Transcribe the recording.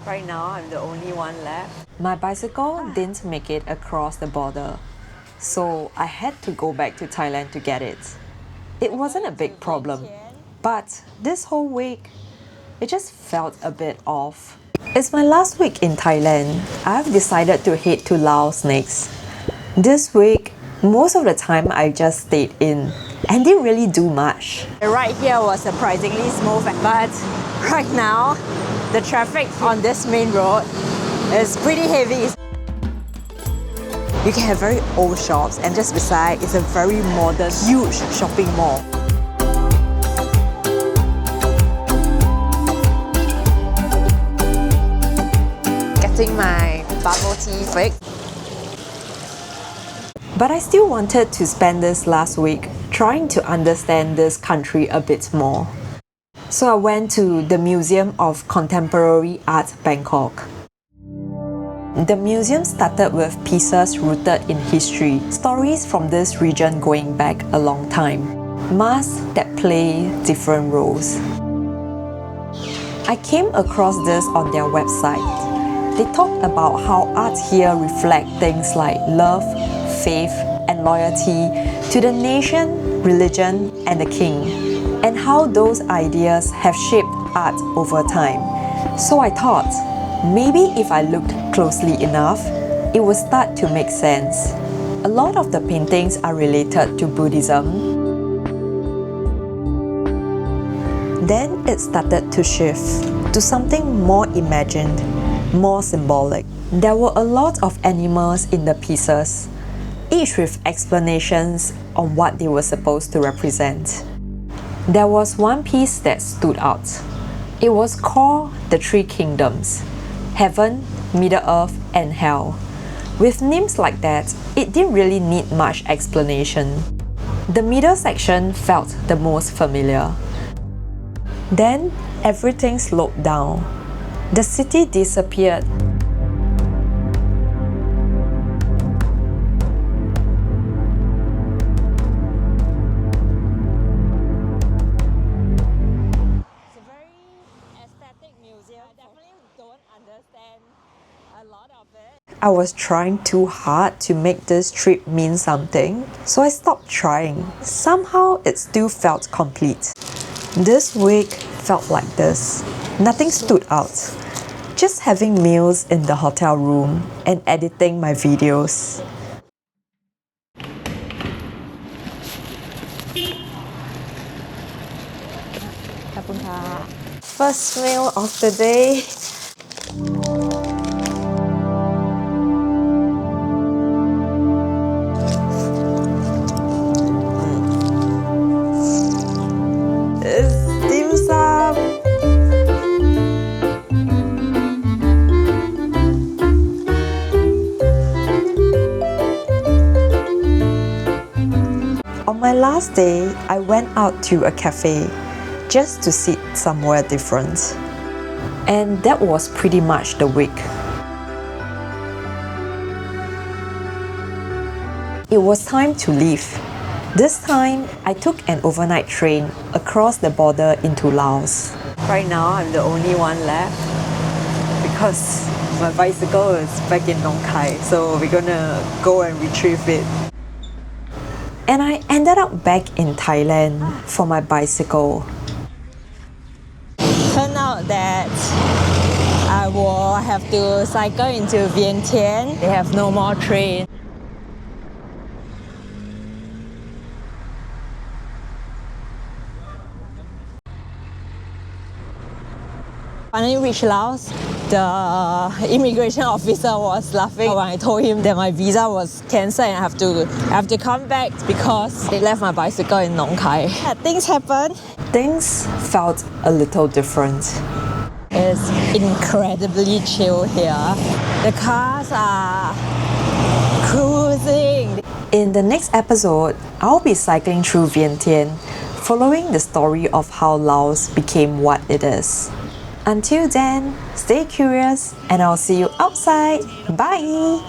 Right now, I'm the only one left. My bicycle didn't make it across the border, so I had to go back to Thailand to get it. It wasn't a big problem, but this whole week, it just felt a bit off. It's my last week in Thailand. I've decided to head to Laos next. This week, most of the time I just stayed in and didn't really do much. The ride here was surprisingly smooth, but right now, the traffic on this main road is pretty heavy. You can have very old shops, and just beside is a very modern, huge shopping mall. Getting my bubble tea fix. But I still wanted to spend this last week trying to understand this country a bit more. So I went to the Museum of Contemporary Art, Bangkok. The museum started with pieces rooted in history, stories from this region going back a long time, masks that play different roles. I came across this on their website. They talked about how art here reflects things like love, faith, and loyalty to the nation, religion, and the king, and how those ideas have shaped art over time. So I thought, maybe if I looked closely enough, it would start to make sense. A lot of the paintings are related to Buddhism. Then it started to shift to something more imagined, more symbolic. There were a lot of animals in the pieces, each with explanations on what they were supposed to represent. There was one piece that stood out. It was called the Three Kingdoms: Heaven, Middle-earth, and Hell. With names like that, it didn't really need much explanation. The middle section felt the most familiar. Then everything slowed down. The city disappeared. I was trying too hard to make this trip mean something, so I stopped trying. Somehow it still felt complete. This week felt like this. Nothing stood out. Just having meals in the hotel room and editing my videos. First meal of the day. On my last day, I went out to a cafe just to sit somewhere different. And that was pretty much the week. It was time to leave. This time, I took an overnight train across the border into Laos. Right now, I'm the only one left because my bicycle is back in Nong, so we're gonna go and retrieve it. And I ended up back in Thailand for my bicycle. Turned out that I will have to cycle into Vientiane. They have no more train. Finally reached Laos. The immigration officer was laughing when I told him that my visa was cancelled and I have to come back because they left my bicycle in Nong. Yeah, things happen. Things felt a little different. It's incredibly chill here. The cars are cruising. In the next episode, I'll be cycling through Vientiane, following the story of how Laos became what it is. Until then, stay curious and I'll see you outside. Bye!